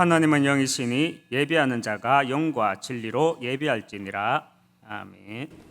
하나님은 영이시니 예배하는 자가 영과 진리로 예배할지니라. 아멘.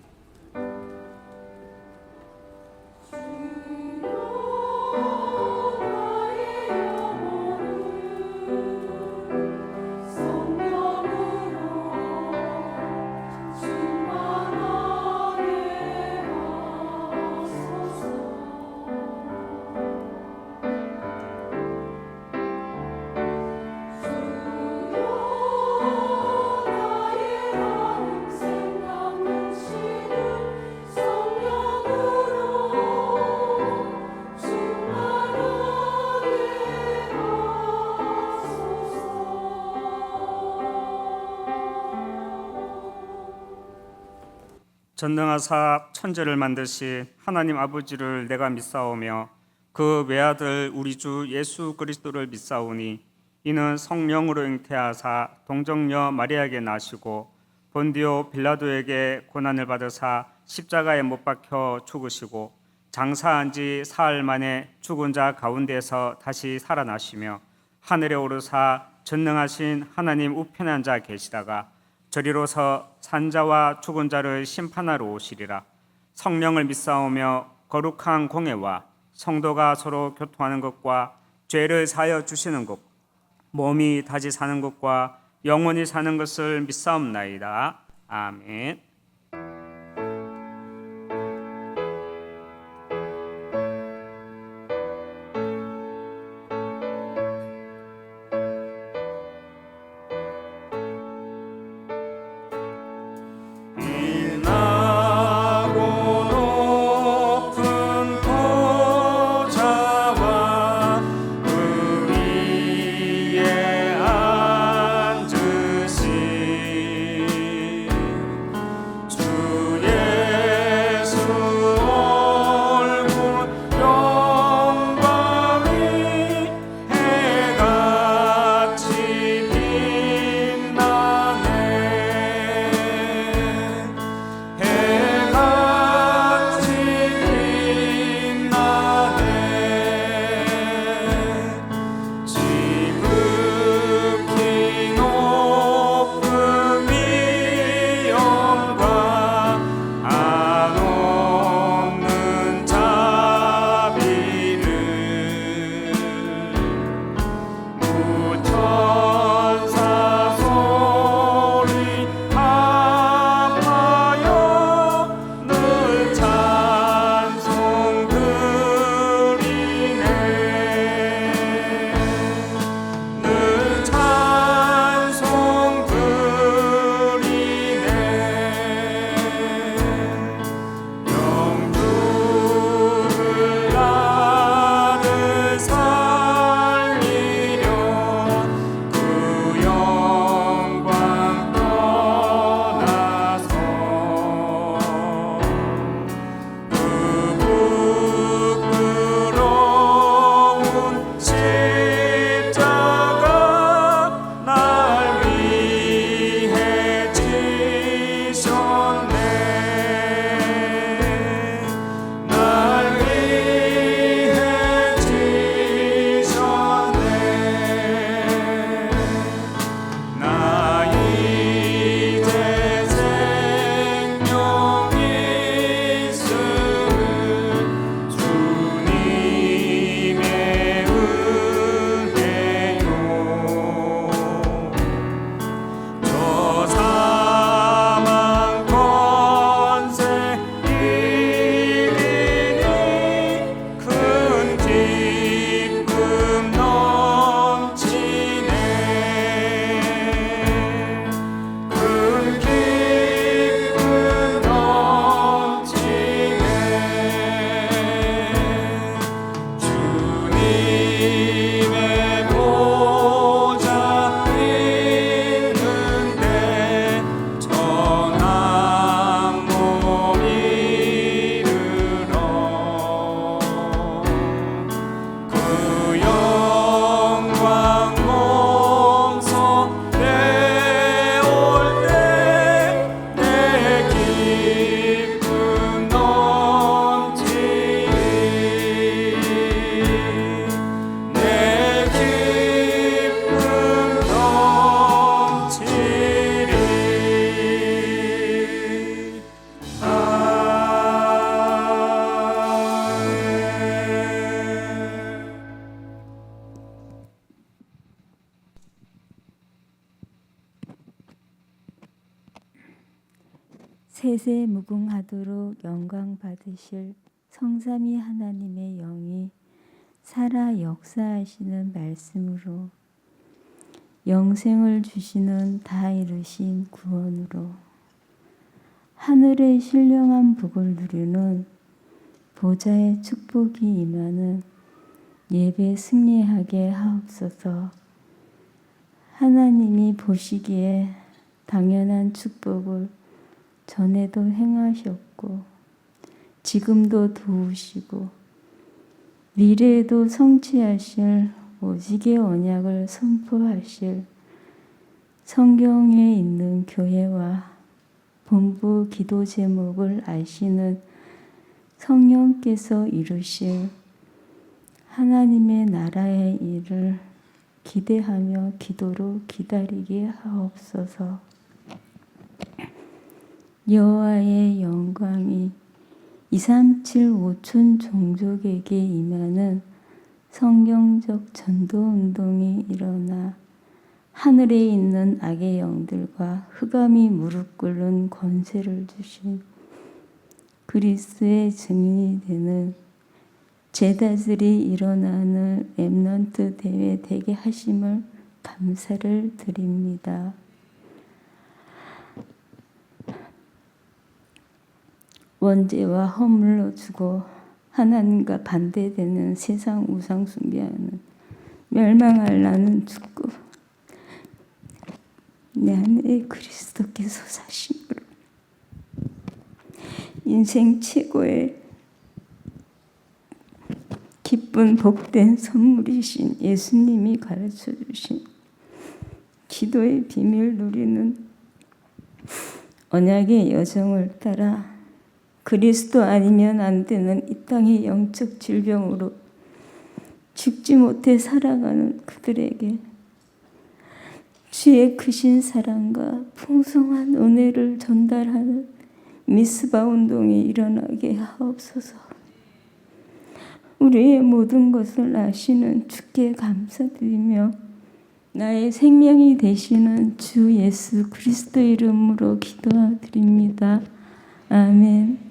전능하사 천지를 만드신 하나님 아버지를 내가 믿사오며 그 외아들 우리 주 예수 그리스도를 믿사오니 이는 성령으로 잉태하사 동정녀 마리아에게 나시고 본디오 빌라도에게 고난을 받으사 십자가에 못 박혀 죽으시고 장사한 지 사흘 만에 죽은 자 가운데서 다시 살아나시며 하늘에 오르사 전능하신 하나님 우편에 앉아 계시다가 저리로서 산자와 죽은 자를 심판하러 오시리라. 성령을 믿사오며 거룩한 공회와 성도가 서로 교통하는 것과 죄를 사하여 주시는 것, 몸이 다시 사는 것과 영원히 사는 것을 믿사옵나이다. 아멘. 세세 무궁하도록 영광 받으실 성삼위 하나님의 영이 살아 역사하시는 말씀으로 영생을 주시는 다 이루신 구원으로 하늘의 신령한 복을 누리는 보좌의 축복이 임하는 예배 승리하게 하옵소서. 하나님이 보시기에 당연한 축복을 전에도 행하셨고 지금도 도우시고 미래에도 성취하실 오직의 언약을 선포하실 성경에 있는 교회와 본부 기도 제목을 아시는 성령께서 이루실 하나님의 나라의 일을 기대하며 기도로 기다리게 하옵소서. 여호와의 영광이 237 5천 종족에게 임하는 성경적 전도운동이 일어나 하늘에 있는 악의 영들과 흑암이 무릎 꿇는 권세를 주신 그리스도의 증인이 되는 제자들이 일어나는 렘넌트 대회 되게 하심을 감사를 드립니다. 원죄와 허물로 주고 하나님과 반대되는 세상 우상 숭배하는 멸망하려는 죽고 내 안에 그리스도께서 사심으로 인생 최고의 기쁜 복된 선물이신 예수님이 가르쳐 주신 기도의 비밀 누리는 언약의 여정을 따라 그리스도 아니면 안 되는 이 땅의 영적 질병으로 죽지 못해 살아가는 그들에게 주의 크신 사랑과 풍성한 은혜를 전달하는 미스바 운동이 일어나게 하옵소서. 우리의 모든 것을 아시는 주께 감사드리며 나의 생명이 되시는 주 예수 그리스도 이름으로 기도드립니다. 아멘.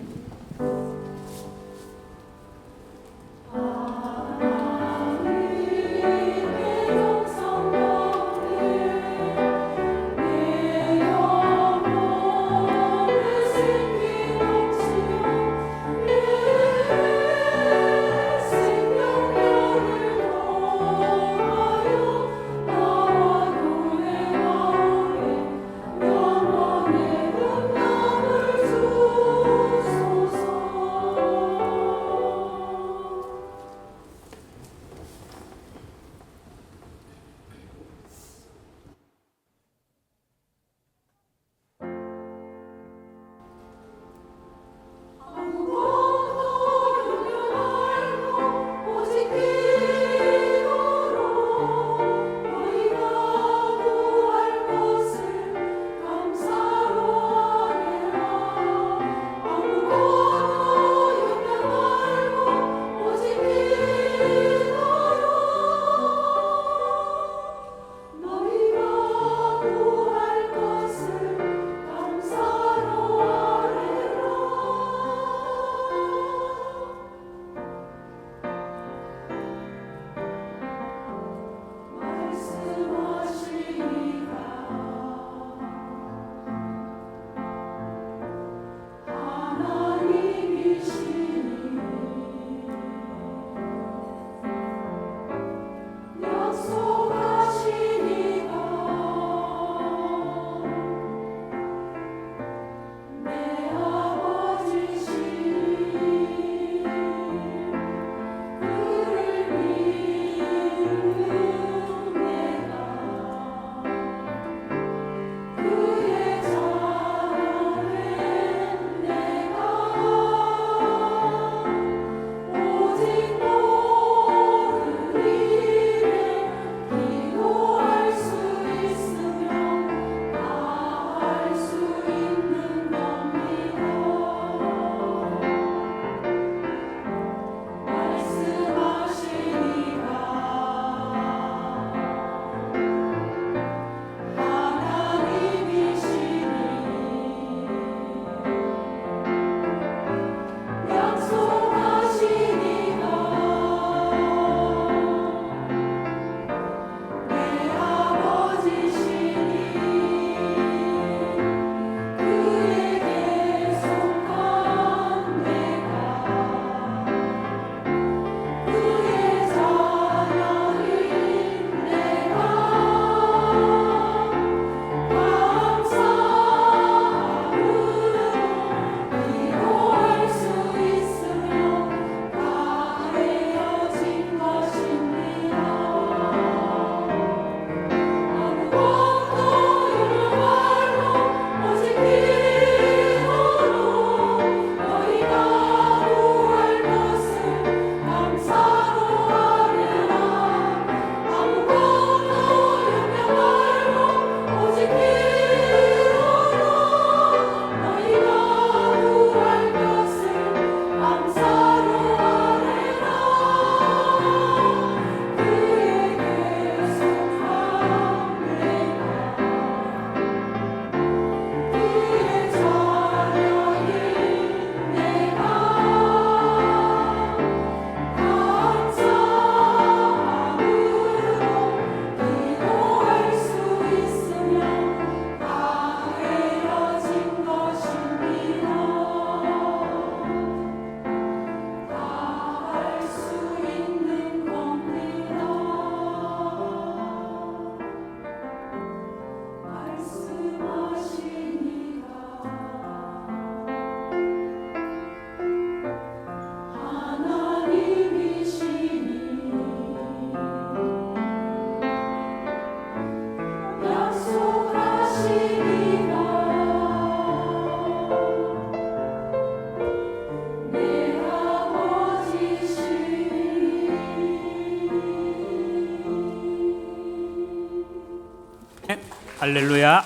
할렐루야.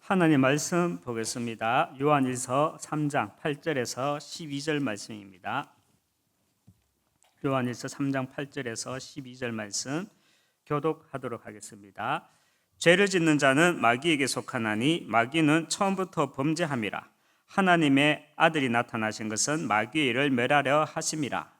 하나님 말씀 보겠습니다. 요한일서 3장 8절에서 12절 말씀입니다. 요한일서 3장 8절에서 12절 말씀 교독하도록 하겠습니다. 죄를 짓는 자는 마귀에게 속하나니 마귀는 처음부터 범죄함이라. 하나님의 아들이 나타나신 것은 마귀의 일을 멸하려 하심이라.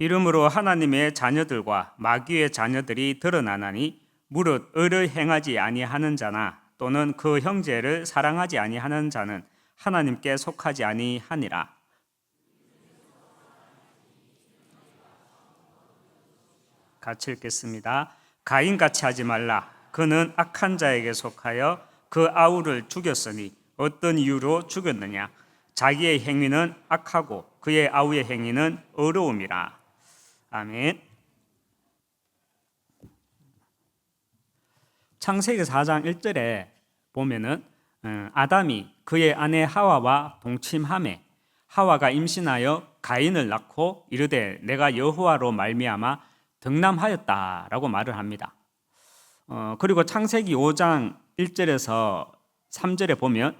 이름으로 하나님의 자녀들과 마귀의 자녀들이 드러나나니 무릇 의를 행하지 아니하는 자나 또는 그 형제를 사랑하지 아니하는 자는 하나님께 속하지 아니하니라. 같이 읽겠습니다. 가인같이 하지 말라. 그는 악한 자에게 속하여 그 아우를 죽였으니 어떤 이유로 죽였느냐? 자기의 행위는 악하고 그의 아우의 행위는 어려움이라. 아멘. 창세기 4장 1절에 보면은 아담이 그의 아내 하와와 동침하매 하와가 임신하여 가인을 낳고 이르되 내가 여호와로 말미암아 득남하였다라고 말을 합니다. 그리고 창세기 5장 1절에서 3절에 보면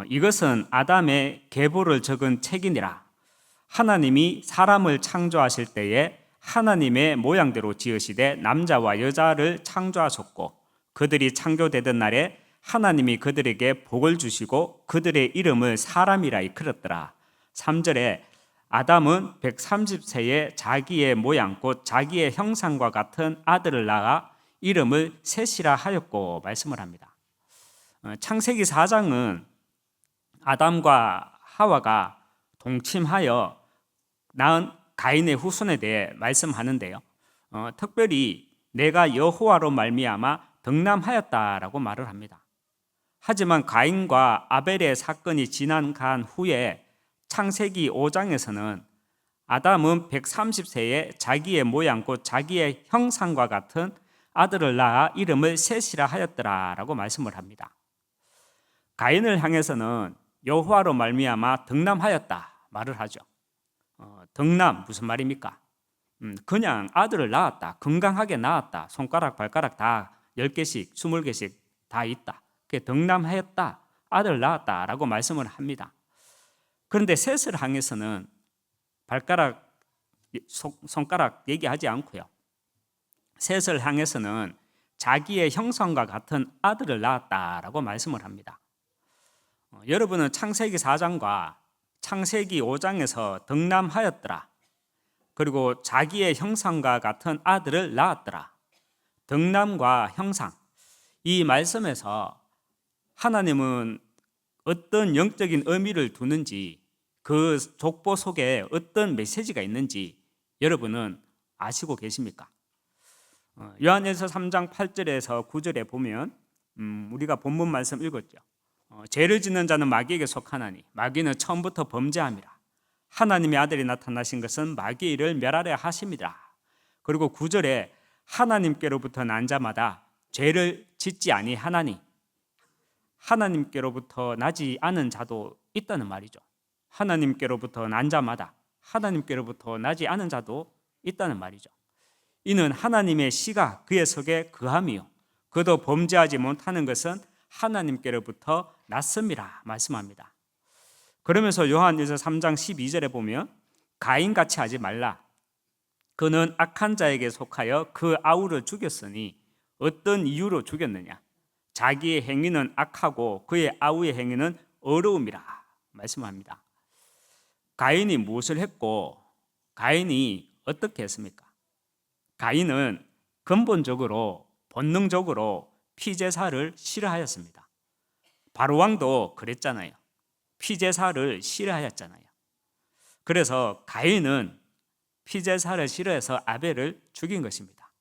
이것은 아담의 계보를 적은 책이니라. 하나님이 사람을 창조하실 때에 하나님의 모양대로 지으시되 남자와 여자를 창조하셨고 그들이 창조되던 날에 하나님이 그들에게 복을 주시고 그들의 이름을 사람이라 일컬었더라. 3절에 아담은 130세에 자기의 모양 곧 자기의 형상과 같은 아들을 낳아 이름을 셋이라 하였고 말씀을 합니다. 창세기 4장은 아담과 하와가 동침하여 낳은 가인의 후손에 대해 말씀하는데요. 특별히 내가 여호와로 말미암아 득남하였다라고 말을 합니다. 하지만 가인과 아벨의 사건이 지나간 후에 창세기 5장에서는 아담은 130세에 자기의 모양 곧 자기의 형상과 같은 아들을 낳아 이름을 셋이라 하였더라라고 말씀을 합니다. 가인을 향해서는 여호와로 말미암아 득남하였다 말을 하죠. 득남 무슨 말입니까? 그냥 아들을 낳았다. 건강하게 낳았다. 손가락 발가락 다 10개씩 20개씩 다 있다. 그게 득남하였다. 아들을 낳았다라고 말씀을 합니다. 그런데 셋을 향해서는 발가락 손가락 얘기하지 않고요. 셋을 향해서는 자기의 형상과 같은 아들을 낳았다라고 말씀을 합니다. 여러분은 창세기 4장과 창세기 5장에서 득남하였더라. 그리고 자기의 형상과 같은 아들을 낳았더라. 득남과 형상. 이 말씀에서 하나님은 어떤 영적인 의미를 두는지 그 족보 속에 어떤 메시지가 있는지 여러분은 아시고 계십니까? 요한일서 3장 8절에서 9절에 보면 우리가 본문 말씀 읽었죠. 죄를 짓는 자는 마귀에게 속하나니 마귀는 처음부터 범죄함이라. 하나님의 아들이 나타나신 것은 마귀의 일을 멸하려 하심이라. 그리고 9절에 하나님께로부터 난 자마다 죄를 짓지 아니하나니 하나님께로부터 나지 않은 자도 있다는 말이죠. 하나님께로부터 난 자마다 하나님께로부터 나지 않은 자도 있다는 말이죠. 이는 하나님의 씨가 그의 속에 거함이요 그도 범죄하지 못하는 것은 하나님께로부터 났음이라 말씀합니다. 그러면서 요한일서 3장 12절에 보면 가인같이 하지 말라. 그는 악한 자에게 속하여 그 아우를 죽였으니 어떤 이유로 죽였느냐? 자기의 행위는 악하고 그의 아우의 행위는 어려움이라 말씀합니다. 가인이 무엇을 했고 가인이 어떻게 했습니까? 가인은 근본적으로 본능적으로 피제사를 싫어하였습니다. 바로왕도 그랬잖아요. 피제사를 싫어하였잖아요. 그래서 가인은 피제사를 싫어해서 아벨을 죽인 것입니다.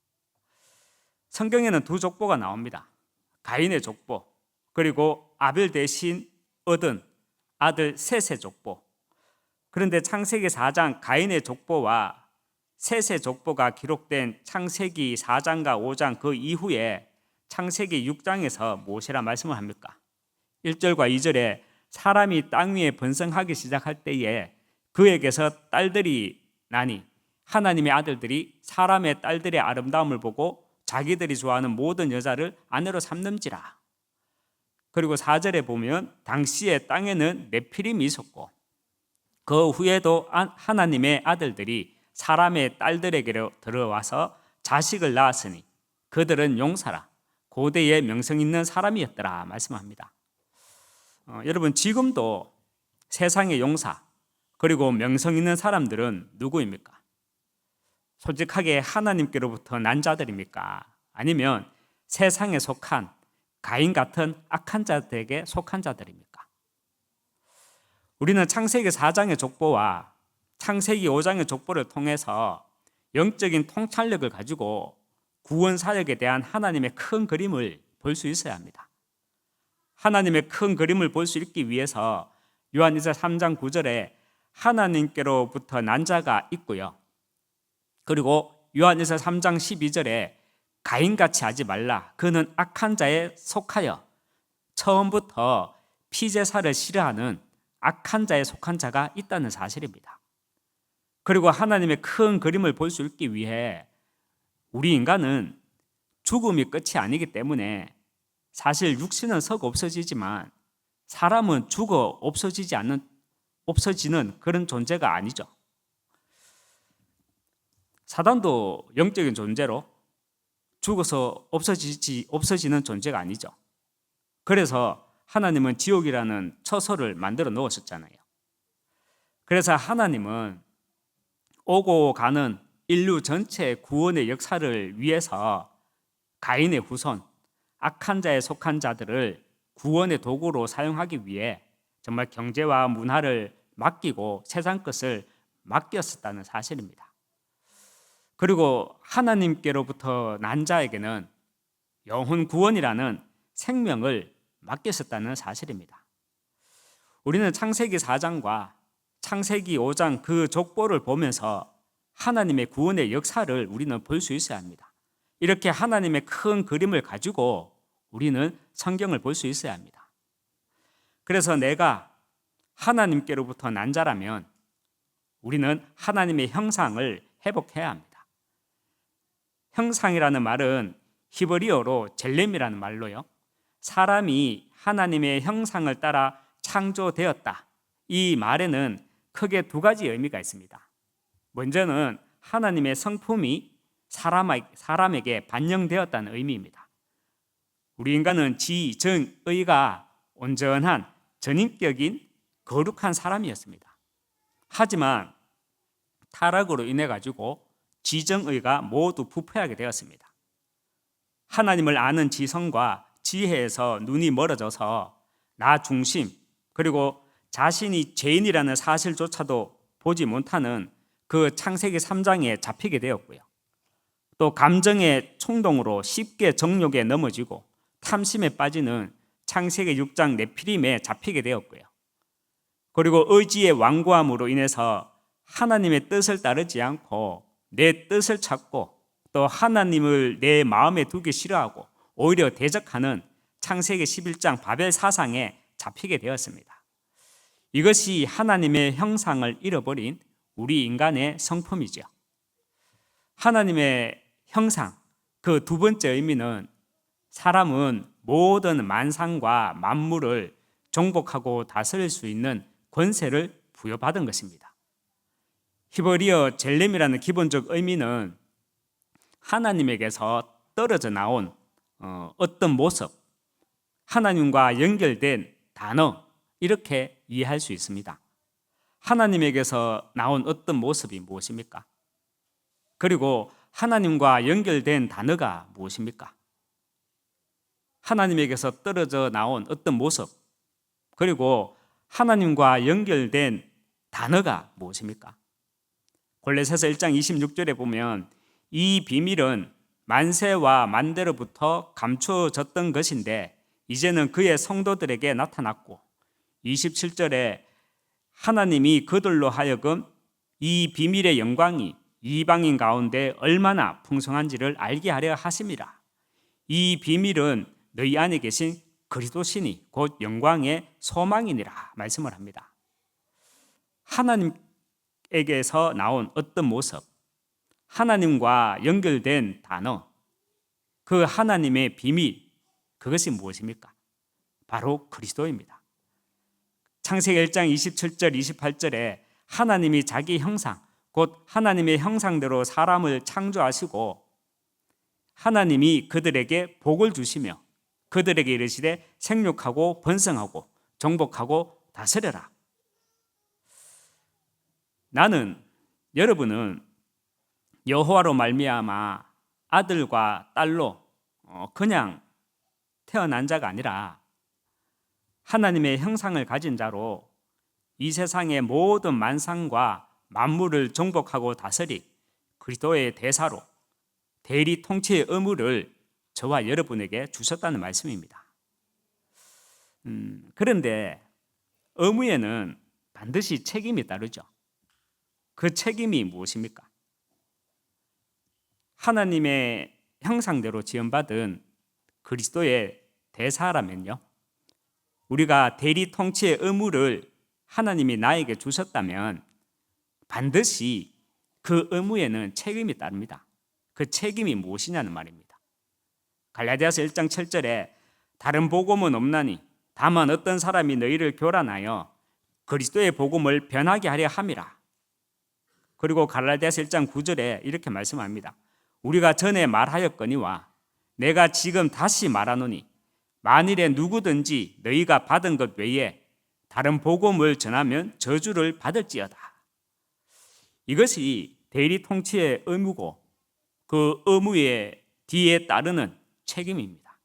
성경에는 두 족보가 나옵니다. 가인의 족보 그리고 아벨 대신 얻은 아들 셋의 족보. 그런데 창세기 4장 가인의 족보와 셋의 족보가 기록된 창세기 4장과 5장 그 이후에 창세기 6장에서 무엇이라 말씀을 합니까? 1절과 2절에 사람이 땅 위에 번성하기 시작할 때에 그에게서 딸들이 나니 하나님의 아들들이 사람의 딸들의 아름다움을 보고 자기들이 좋아하는 모든 여자를 아내로 삼는지라. 그리고 4절에 보면 당시에 땅에는 네피림이 있었고 그 후에도 하나님의 아들들이 사람의 딸들에게로 들어와서 자식을 낳았으니 그들은 용사라 고대의 명성 있는 사람이었더라 말씀합니다. 여러분, 지금도 세상의 용사 그리고 명성 있는 사람들은 누구입니까? 솔직하게 하나님께로부터 난 자들입니까? 아니면 세상에 속한 가인 같은 악한 자들에게 속한 자들입니까? 우리는 창세기 4장의 족보와 창세기 5장의 족보를 통해서 영적인 통찰력을 가지고 구원 사역에 대한 하나님의 큰 그림을 볼 수 있어야 합니다. 하나님의 큰 그림을 볼 수 있기 위해서 요한일서 3장 9절에 하나님께로부터 난 자가 있고요. 그리고 요한일서 3장 12절에 가인같이 하지 말라. 그는 악한 자에 속하여 처음부터 피제사를 싫어하는 악한 자에 속한 자가 있다는 사실입니다. 그리고 하나님의 큰 그림을 볼 수 있기 위해 우리 인간은 죽음이 끝이 아니기 때문에 사실 육신은 썩어 없어지지만 사람은 죽어 없어지는 그런 존재가 아니죠. 사단도 영적인 존재로 죽어서 없어지는 존재가 아니죠. 그래서 하나님은 지옥이라는 처소를 만들어 놓으셨잖아요. 그래서 하나님은 오고 가는 인류 전체 구원의 역사를 위해서 가인의 후손, 악한 자에 속한 자들을 구원의 도구로 사용하기 위해 정말 경제와 문화를 맡기고 세상 것을 맡겼었다는 사실입니다. 그리고 하나님께로부터 난 자에게는 영혼 구원이라는 생명을 맡겼었다는 사실입니다. 우리는 창세기 4장과 창세기 5장 그 족보를 보면서 하나님의 구원의 역사를 우리는 볼 수 있어야 합니다. 이렇게 하나님의 큰 그림을 가지고 우리는 성경을 볼 수 있어야 합니다. 그래서 내가 하나님께로부터 난 자라면 우리는 하나님의 형상을 회복해야 합니다. 형상이라는 말은 히브리어로 젤렘이라는 말로요, 사람이 하나님의 형상을 따라 창조되었다. 이 말에는 크게 두 가지 의미가 있습니다. 먼저는 하나님의 성품이 사람에게 반영되었다는 의미입니다. 우리 인간은 지, 정, 의가 온전한 전인격인 거룩한 사람이었습니다. 하지만 타락으로 인해 가지고 지정의가 모두 부패하게 되었습니다. 하나님을 아는 지성과 지혜에서 눈이 멀어져서 나 중심, 그리고 자신이 죄인이라는 사실조차도 보지 못하는 그 창세기 3장에 잡히게 되었고요. 또 감정의衝動으로 쉽게 정욕에 넘어지고 탐심에 빠지는 창세기 6장 네피림에 잡히게 되었고요. 그리고 의지의 완고함으로 인해서 하나님의 뜻을 따르지 않고 내 뜻을 찾고 또 하나님을 내 마음에 두기 싫어하고 오히려 대적하는 창세기 11장 바벨 사상에 잡히게 되었습니다. 이것이 하나님의 형상을 잃어버린 우리 인간의 성품이죠. 하나님의 형상, 그 두 번째 의미는 사람은 모든 만상과 만물을 정복하고 다스릴 수 있는 권세를 부여받은 것입니다. 히브리어 젤렘이라는 기본적 의미는 하나님에게서 떨어져 나온 어떤 모습, 하나님과 연결된 단어, 이렇게 이해할 수 있습니다. 하나님에게서 나온 어떤 모습이 무엇입니까? 그리고 하나님과 연결된 단어가 무엇입니까? 하나님에게서 떨어져 나온 어떤 모습, 그리고 하나님과 연결된 단어가 무엇입니까? 골로새서 1장 26절에 보면 이 비밀은 만세와 만대로부터 감추어졌던 것인데 이제는 그의 성도들에게 나타났고, 27절에 하나님이 그들로 하여금 이 비밀의 영광이 이방인 가운데 얼마나 풍성한지를 알게 하려 하심이라. 이 비밀은 너희 안에 계신 그리스도시니 곧 영광의 소망이니라 말씀을 합니다. 하나님에게서 나온 어떤 모습, 하나님과 연결된 단어, 그 하나님의 비밀, 그것이 무엇입니까? 바로 그리스도입니다. 창세기 1장 27절 28절에 하나님이 자기 형상, 곧 하나님의 형상대로 사람을 창조하시고 하나님이 그들에게 복을 주시며 그들에게 이르시되 생육하고 번성하고 정복하고 다스려라. 나는, 여러분은 여호와로 말미암아 아들과 딸로 그냥 태어난 자가 아니라 하나님의 형상을 가진 자로 이 세상의 모든 만상과 만물을 정복하고 다스리 그리스도의 대사로 대리 통치의 의무를 저와 여러분에게 주셨다는 말씀입니다. 그런데 의무에는 반드시 책임이 따르죠. 그 책임이 무엇입니까? 하나님의 형상대로 지음받은 그리스도의 대사라면요, 우리가 대리 통치의 의무를 하나님이 나에게 주셨다면 반드시 그 의무에는 책임이 따릅니다. 그 책임이 무엇이냐는 말입니다. 갈라디아서 1장 7절에 다른 복음은 없나니 다만 어떤 사람이 너희를 교란하여 그리스도의 복음을 변하게 하려 함이라. 그리고 갈라디아서 1장 9절에 이렇게 말씀합니다. 우리가 전에 말하였거니와 내가 지금 다시 말하노니 만일에 누구든지 너희가 받은 것 외에 다른 복음을 전하면 저주를 받을지어다. 이것이 대리 통치의 의무고 그 의무의 뒤에 따르는 책임입니다.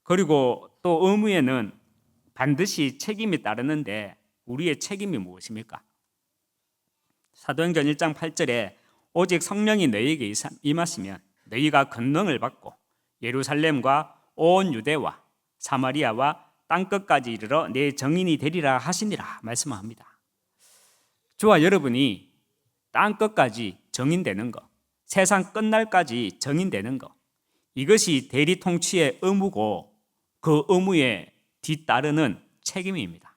그리고 또 의무에는 반드시 책임이 따르는데 우리의 책임이 무엇입니까? 사도행전 1장 8절에 오직 성령이 너희에게 임하시면 너희가 권능을 받고 예루살렘과 온 유대와 사마리아와 땅끝까지 이르러 내 증인이 되리라 하시니라 말씀합니다. 저와 여러분이 땅끝까지 증인되는 것, 세상 끝날까지 증인되는 것, 이것이 대리 통치의 의무고 그 의무에 뒤따르는 책임입니다.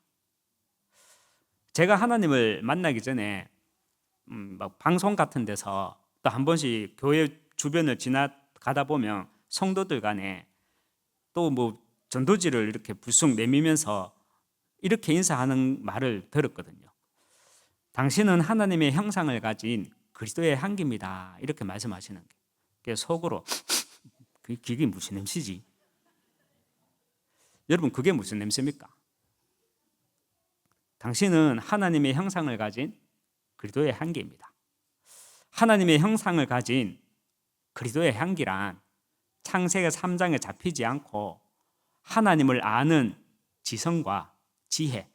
제가 하나님을 만나기 전에 막 방송 같은 데서 또 한 번씩 교회 주변을 지나가다 보면 성도들 간에 또 뭐 전도지를 이렇게 불쑥 내밀면서 이렇게 인사하는 말을 들었거든요. 당신은 하나님의 형상을 가진 그리스도의 향기입니다. 이렇게 말씀하시는 게 속으로 그게 무슨 냄새지? 여러분, 그게 무슨 냄새입니까? 당신은 하나님의 형상을 가진 그리스도의 향기입니다. 하나님의 형상을 가진 그리스도의 향기란 창세기 3장에 잡히지 않고 하나님을 아는 지성과 지혜,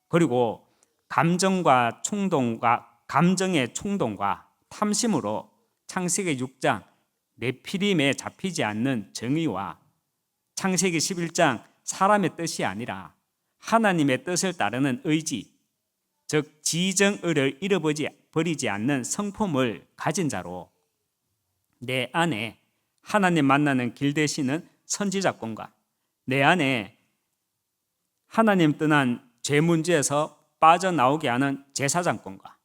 그리고 감정의 충동과 탐심으로 창세기 6장 네피림에 잡히지 않는 정의와 창세기 11장 사람의 뜻이 아니라 하나님의 뜻을 따르는 의지, 즉 지정의를 잃어버리지 않는 성품을 가진 자로 내 안에 하나님 만나는 길 되시는 선지자권과 내 안에 하나님 떠난 죄 문제에서 빠져나오게 하는 제사장권과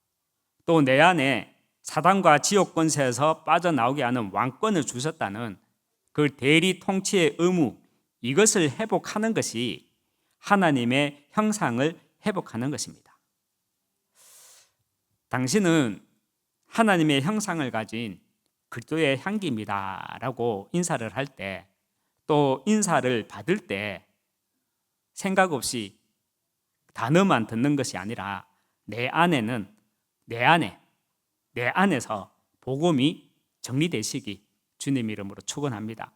또 내 안에 사단과 지옥 권세에서 빠져나오게 하는 왕권을 주셨다는 그 대리 통치의 의무, 이것을 회복하는 것이 하나님의 형상을 회복하는 것입니다. 당신은 하나님의 형상을 가진 그리스도의 향기입니다 라고 인사를 할 때, 또 인사를 받을 때 생각 없이 단어만 듣는 것이 아니라 내 안에서 복음이 정리되시기 주님 이름으로 축원합니다.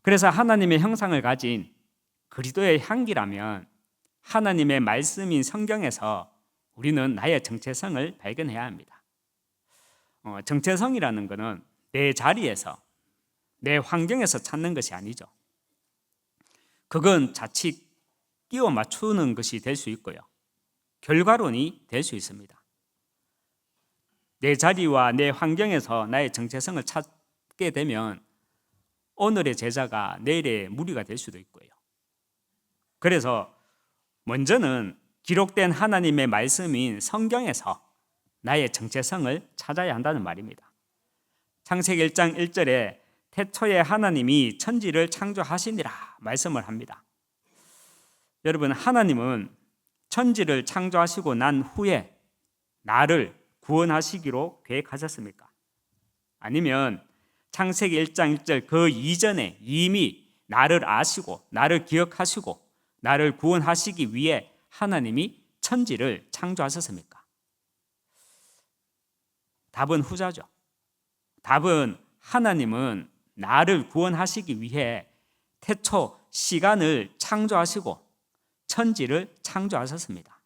그래서 하나님의 형상을 가진 그리스도의 향기라면 하나님의 말씀인 성경에서 우리는 나의 정체성을 발견해야 합니다. 정체성이라는 것은 내 자리에서, 내 환경에서 찾는 것이 아니죠. 그건 자칫 끼워 맞추는 것이 될 수 있고요, 결과론이 될 수 있습니다. 내 자리와 내 환경에서 나의 정체성을 찾게 되면 오늘의 제자가 내일의 무리가 될 수도 있고요. 그래서 먼저는 기록된 하나님의 말씀인 성경에서 나의 정체성을 찾아야 한다는 말입니다. 창세기 1장 1절에 태초에 하나님이 천지를 창조하시니라 말씀을 합니다. 여러분, 하나님은 천지를 창조하시고 난 후에 나를 구원하시기로 계획하셨습니까? 아니면 창세기 1장 1절 그 이전에 이미 나를 아시고 나를 기억하시고 나를 구원하시기 위해 하나님이 천지를 창조하셨습니까? 답은 후자죠. 답은 하나님은 나를 구원하시기 위해 태초 시간을 창조하시고 천지를 창조하셨습니다.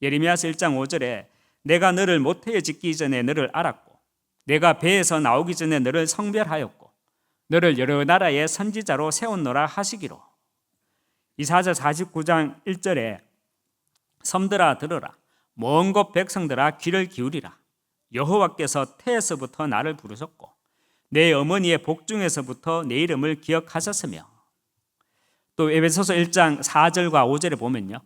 예레미야서 1장 5절에 내가 너를 모태에 짓기 전에 너를 알았고 내가 배에서 나오기 전에 너를 성별하였고 너를 여러 나라의 선지자로 세웠노라 하시기로. 이사야 49장 1절에 섬들아 들으라 먼 곳 백성들아 귀를 기울이라 여호와께서 태에서부터 나를 부르셨고 내 어머니의 복중에서부터 내 이름을 기억하셨으며. 또 에베소서 1장 4절과 5절에 보면요,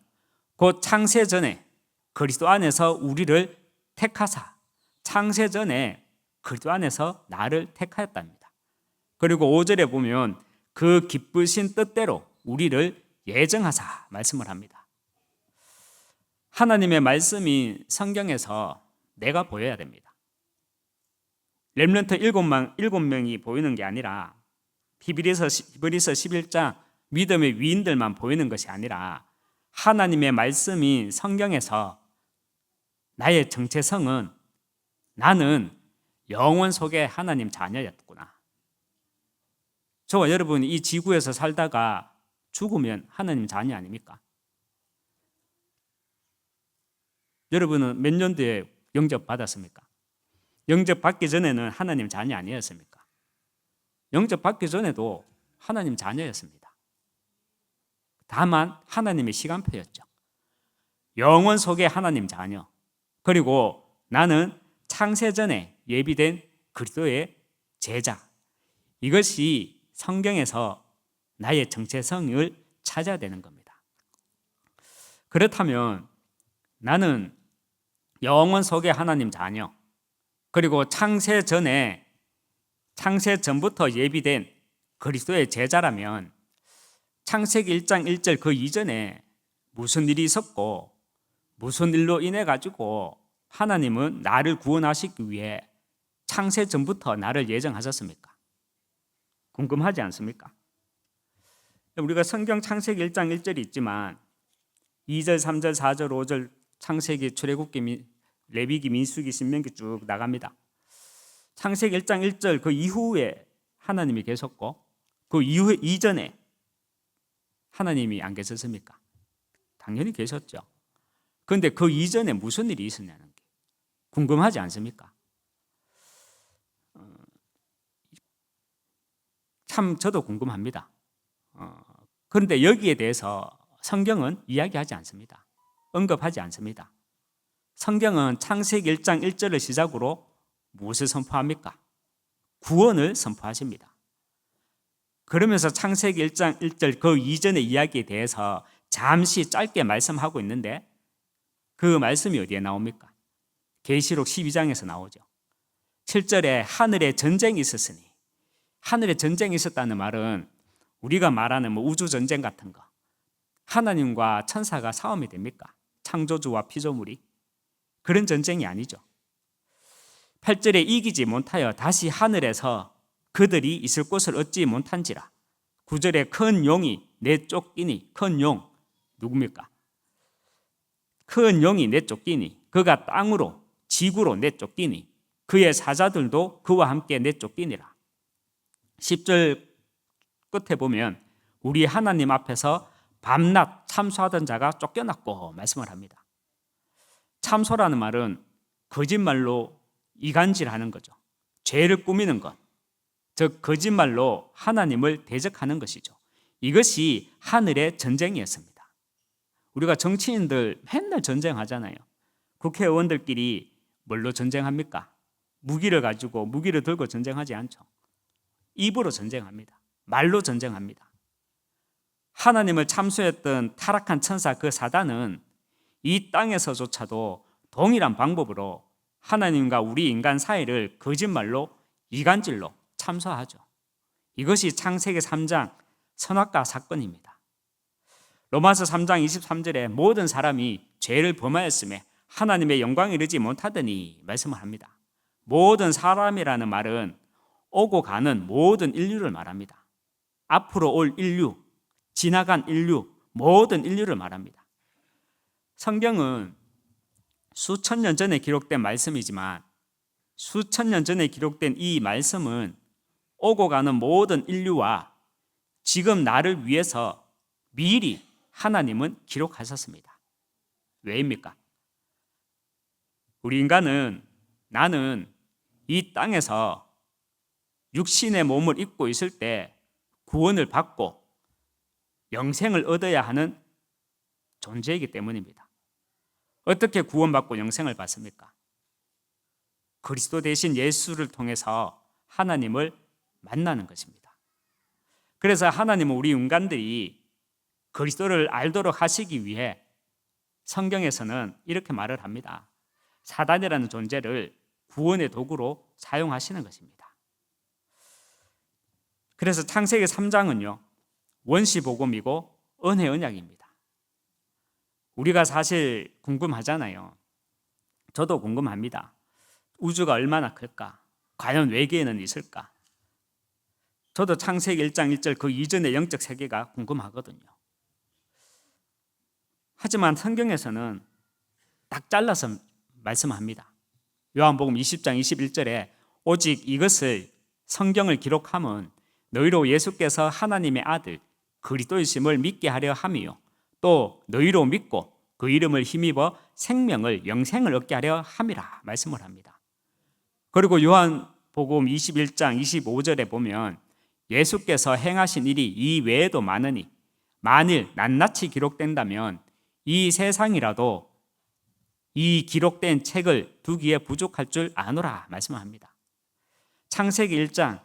곧 창세 전에 그리스도 안에서 우리를 택하사 창세 전에 그리스도 안에서 나를 택하였답니다. 그리고 5절에 보면 그 기쁘신 뜻대로 우리를 예정하사 말씀을 합니다. 하나님의 말씀이 성경에서 내가 보여야 됩니다. 렘넌트 7명이 보이는 게 아니라 히브리서 11장 믿음의 위인들만 보이는 것이 아니라 하나님의 말씀이 성경에서 나의 정체성은 나는 영원 속에 하나님 자녀였구나. 저와 여러분이 이 지구에서 살다가 죽으면 하나님 자녀 아닙니까? 여러분은 몇 년도에 영접 받았습니까? 영접 받기 전에는 하나님 자녀 아니었습니까? 영접 받기 전에도 하나님 자녀였습니다. 다만 하나님의 시간표였죠. 영원 속의 하나님 자녀. 그리고 나는 창세 전에 예비된 그리스도의 제자. 이것이 성경에서 나의 정체성을 찾아야 되는 겁니다. 그렇다면 나는 영원 속의 하나님 자녀, 그리고 창세 전부터 예비된 그리스도의 제자라면 창세기 1장 1절 그 이전에 무슨 일이 있었고 무슨 일로 인해 가지고 하나님은 나를 구원하시기 위해 창세 전부터 나를 예정하셨습니까? 궁금하지 않습니까? 우리가 성경 창세기 1장 1절이 있지만 2절, 3절, 4절, 5절 창세기, 출애굽기, 레위기, 민수기, 신명기 쭉 나갑니다. 창세기 1장 1절 그 이후에 하나님이 계셨고 그 이전에 하나님이 안 계셨습니까? 당연히 계셨죠. 그런데 그 이전에 무슨 일이 있었냐는 게 궁금하지 않습니까? 참 저도 궁금합니다. 그런데 여기에 대해서 성경은 이야기하지 않습니다. 언급하지 않습니다. 성경은 창세기 1장 1절을 시작으로 무엇을 선포합니까? 구원을 선포하십니다. 그러면서 창세기 1장 1절 그 이전의 이야기에 대해서 잠시 짧게 말씀하고 있는데 그 말씀이 어디에 나옵니까? 계시록 12장에서 나오죠. 7절에 하늘에 전쟁이 있었으니, 하늘에 전쟁이 있었다는 말은 우리가 말하는 우주 전쟁 같은 거, 하나님과 천사가 싸움이 됩니까? 창조주와 피조물이? 그런 전쟁이 아니죠. 8절에 이기지 못하여 다시 하늘에서 그들이 있을 곳을 얻지 못한지라. 9절에 큰 용이 내쫓기니, 큰 용 누굽니까? 큰 용이 내쫓기니 그가 땅으로 지구로 내쫓기니 그의 사자들도 그와 함께 내쫓기니라. 10절 끝에 보면 우리 하나님 앞에서 밤낮 참소하던 자가 쫓겨났고 말씀을 합니다. 참소라는 말은 거짓말로 이간질하는 거죠. 죄를 꾸미는 것, 즉 거짓말로 하나님을 대적하는 것이죠. 이것이 하늘의 전쟁이었습니다. 우리가 정치인들 맨날 전쟁하잖아요. 국회의원들끼리 뭘로 전쟁합니까? 무기를 들고 전쟁하지 않죠. 입으로 전쟁합니다. 말로 전쟁합니다. 하나님을 참소했던 타락한 천사 그 사단은 이 땅에서조차도 동일한 방법으로 하나님과 우리 인간 사이를 거짓말로 이간질로 참소하죠. 이것이 창세기 3장 선악과 사건입니다. 로마서 3장 23절에 모든 사람이 죄를 범하였음에 하나님의 영광에 이르지 못하더니 말씀을 합니다. 모든 사람이라는 말은 오고 가는 모든 인류를 말합니다. 앞으로 올 인류, 지나간 인류, 모든 인류를 말합니다. 성경은 수천 년 전에 기록된 말씀이지만 수천 년 전에 기록된 이 말씀은 오고 가는 모든 인류와 지금 나를 위해서 미리 하나님은 기록하셨습니다. 왜입니까? 우리 인간은, 나는 이 땅에서 육신의 몸을 입고 있을 때 구원을 받고 영생을 얻어야 하는 존재이기 때문입니다. 어떻게 구원받고 영생을 받습니까? 그리스도 대신 예수를 통해서 하나님을 만나는 것입니다. 그래서 하나님은 우리 인간들이 그리스도를 알도록 하시기 위해 성경에서는 이렇게 말을 합니다. 사단이라는 존재를 구원의 도구로 사용하시는 것입니다. 그래서 창세기 3장은요, 원시복음이고 은혜 언약입니다. 우리가 사실 궁금하잖아요. 저도 궁금합니다. 우주가 얼마나 클까? 과연 외계에는 있을까? 저도 창세기 1장 1절 그 이전의 영적 세계가 궁금하거든요. 하지만 성경에서는 딱 잘라서 말씀합니다. 요한복음 20장 21절에 오직 이것을 성경을 기록함은 너희로 예수께서 하나님의 아들 그리스도이심을 믿게 하려 함이요 또 너희로 믿고 그 이름을 힘입어 생명을 영생을 얻게 하려 함이라 말씀을 합니다. 그리고 요한복음 21장 25절에 보면 예수께서 행하신 일이 이 외에도 많으니 만일 낱낱이 기록된다면 이 세상이라도 이 기록된 책을 두기에 부족할 줄 아노라 말씀합니다. 창세기 1장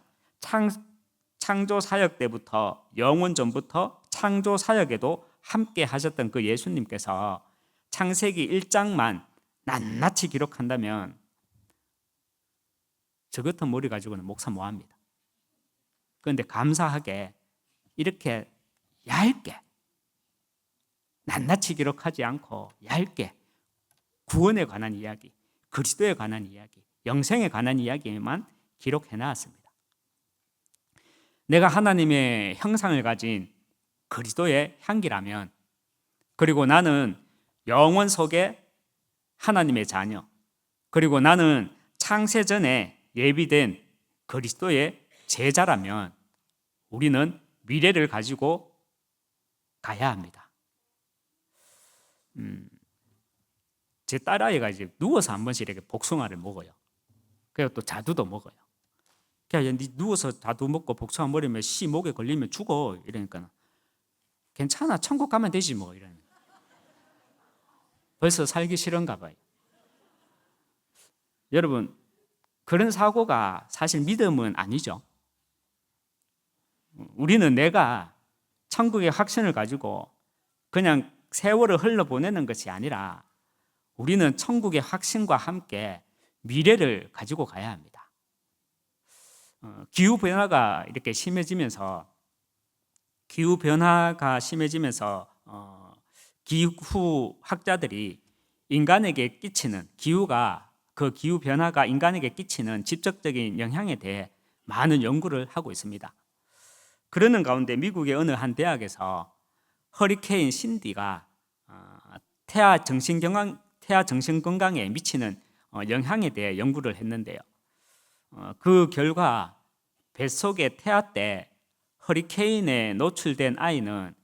창조 사역 때부터 영원 전부터 창조 사역에도 함께 하셨던 그 예수님께서 창세기 1장만 낱낱이 기록한다면 저 같은 머리 가지고는 목사 뭐합니다. 그런데 감사하게 이렇게 얇게 낱낱이 기록하지 않고 얇게 구원에 관한 이야기, 그리스도에 관한 이야기, 영생에 관한 이야기만 기록해 놨습니다. 내가 하나님의 형상을 가진 그리스도의 향기라면, 그리고 나는 영원 속에 하나님의 자녀, 그리고 나는 창세 전에 예비된 그리스도의 제자라면 우리는 미래를 가지고 가야 합니다. 제 딸아이가 이제 누워서 한 번씩 이렇게 복숭아를 먹어요. 그리고 또 자두도 먹어요. 그냥 네 누워서 자두 먹고 복숭아 먹으면 씨 목에 걸리면 죽어 이러니까 괜찮아 천국 가면 되지 뭐 이러는. 벌써 살기 싫은가 봐요. 여러분 그런 사고가 사실 믿음은 아니죠. 우리는 내가 천국의 확신을 가지고 그냥 세월을 흘러보내는 것이 아니라 우리는 천국의 확신과 함께 미래를 가지고 가야 합니다. 기후변화가 이렇게 심해지면서 기후학자들이 인간에게 끼치는 그 기후변화가 인간에게 끼치는 직접적인 영향에 대해 많은 연구를 하고 있습니다. 그러는 가운데 미국의 어느 한 대학에서 허리케인 신디가 태아 정신건강에 미치는 영향에 대해 연구를 했는데요. 그 결과 뱃속의 태아 때 허리케인에 노출된 아이는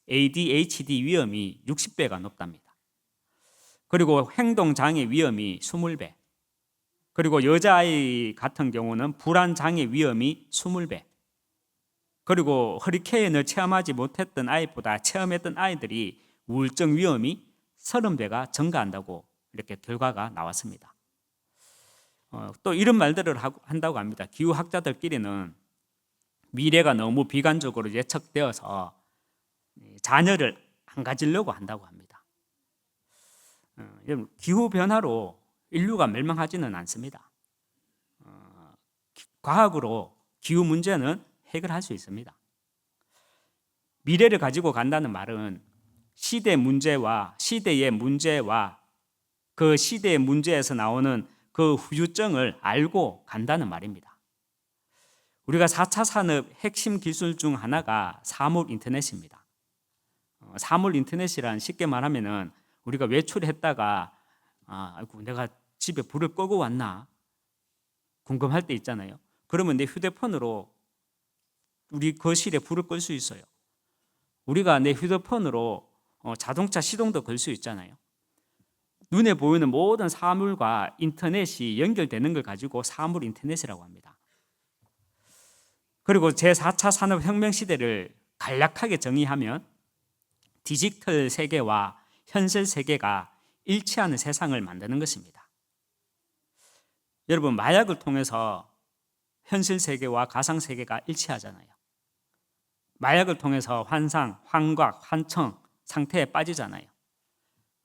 ADHD 위험이 60배가 높답니다. 그리고 행동장애 위험이 20배, 그리고 여자아이 같은 경우는 불안장애 위험이 20배, 그리고 허리케인을 체험하지 못했던 아이보다 체험했던 아이들이 우울증 위험이 30배가 증가한다고 이렇게 결과가 나왔습니다. 또 이런 말들을 한다고 합니다. 기후학자들끼리는 미래가 너무 비관적으로 예측되어서 자녀를 안 가지려고 한다고 합니다. 여러분, 기후 변화로 인류가 멸망하지는 않습니다. 과학으로 기후 문제는 해결할 수 있습니다. 미래를 가지고 간다는 말은 시대의 문제와 그 시대의 문제에서 나오는 그 후유증을 알고 간다는 말입니다. 우리가 4차 산업 핵심 기술 중 하나가 사물 인터넷입니다. 사물 인터넷이란 쉽게 말하면은 우리가 외출했다가 아이고 내가 집에 불을 끄고 왔나 궁금할 때 있잖아요. 그러면 내 휴대폰으로 우리 거실에 불을 끌 수 있어요. 우리가 내 휴대폰으로 자동차 시동도 걸 수 있잖아요. 눈에 보이는 모든 사물과 인터넷이 연결되는 걸 가지고 사물 인터넷이라고 합니다. 그리고 제4차 산업혁명 시대를 간략하게 정의하면 디지털 세계와 현실 세계가 일치하는 세상을 만드는 것입니다. 여러분, 마약을 통해서 현실 세계와 가상 세계가 일치하잖아요. 마약을 통해서 환상, 환각, 환청 상태에 빠지잖아요.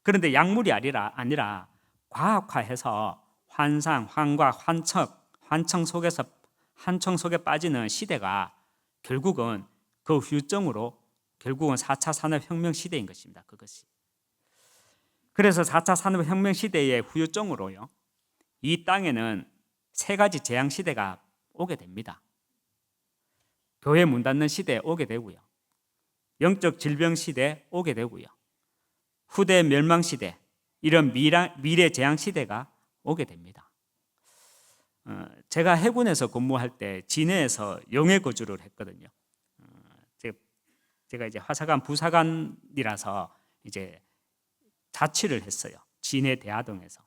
그런데 약물이 아니라 과학화해서 환상, 환각, 환청 속에 빠지는 시대가 결국은 그 후유증으로 결국은 4차 산업혁명 시대인 것입니다. 그것이. 그래서 4차 산업혁명 시대의 후유증으로요, 이 땅에는 세 가지 재앙 시대가 오게 됩니다. 교회 문 닫는 시대에 오게 되고요, 영적 질병 시대에 오게 되고요, 후대 멸망 시대, 이런 미래 재앙 시대가 오게 됩니다. 제가 해군에서 근무할 때 진해에서 영해 거주를 했거든요. 제가 이제 화사관 부사관이라서 이제 자취를 했어요. 진해 대하동에서.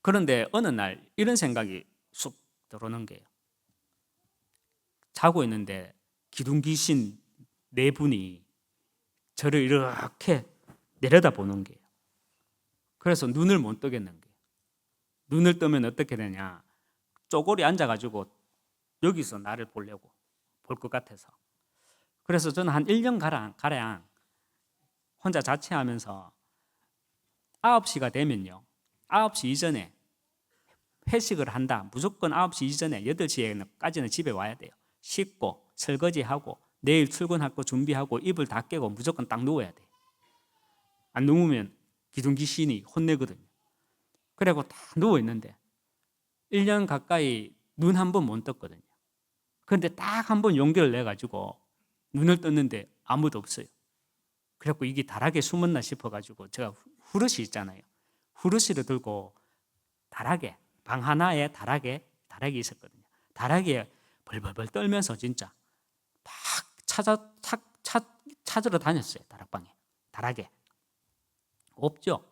그런데 어느 날 이런 생각이 쑥 들어오는 거예요. 자고 있는데 기둥 귀신 네 분이 저를 이렇게 내려다보는 거예요. 그래서 눈을 못 뜨겠는 거예요. 눈을 뜨면 어떻게 되냐, 쪼그리 앉아가지고 여기서 나를 보려고 볼 것 같아서. 그래서 저는 한 1년 가량 혼자 자취하면서 9시가 되면요, 9시 이전에 회식을 한다. 무조건 9시 이전에 8시까지는 집에 와야 돼요. 씻고 설거지하고 내일 출근할 거 준비하고 이불 다 깨고 무조건 딱 누워야 돼요. 안 누우면 기둥 귀신이 혼내거든요. 그리고 딱 누워 있는데 1년 가까이 눈 한 번 못 떴거든요. 그런데 딱 한 번 용기를 내 가지고 눈을 떴는데 아무도 없어요. 그래갖고 이게 다락에 숨었나 싶어가지고 제가 후르시 있잖아요. 후르시를 들고 다락에, 방 하나에 다락이 있었거든요. 다락에 벌벌벌 떨면서 진짜 막 찾으러 다녔어요. 다락에 없죠.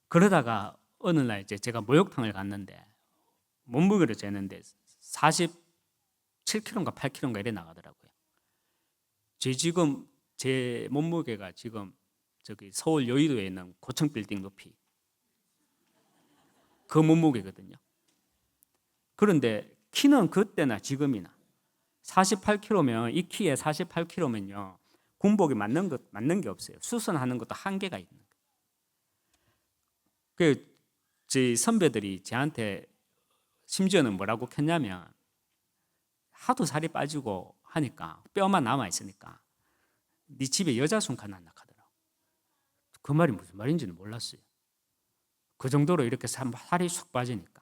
그러다가 어느 날 이제 제가 목욕탕을 갔는데 몸무게를 재는데 47kg인가 8kg인가 이래 나가더라고요. 제 몸무게가 지금 저기 서울 여의도에 있는 고층 빌딩 높이 그 몸무게거든요. 그런데 키는 그때나 지금이나 48kg면, 이 키에 48kg면요 군복이 맞는 게 없어요. 수선하는 것도 한계가 있는 거예요. 제 선배들이 저한테 심지어는 뭐라고 켰냐면, 하도 살이 빠지고 하니까 뼈만 남아 있으니까 네 집에 여자 손가락 안 하더라고. 그 말이 무슨 말인지는 몰랐어요. 그 정도로 이렇게 살이 쑥 빠지니까.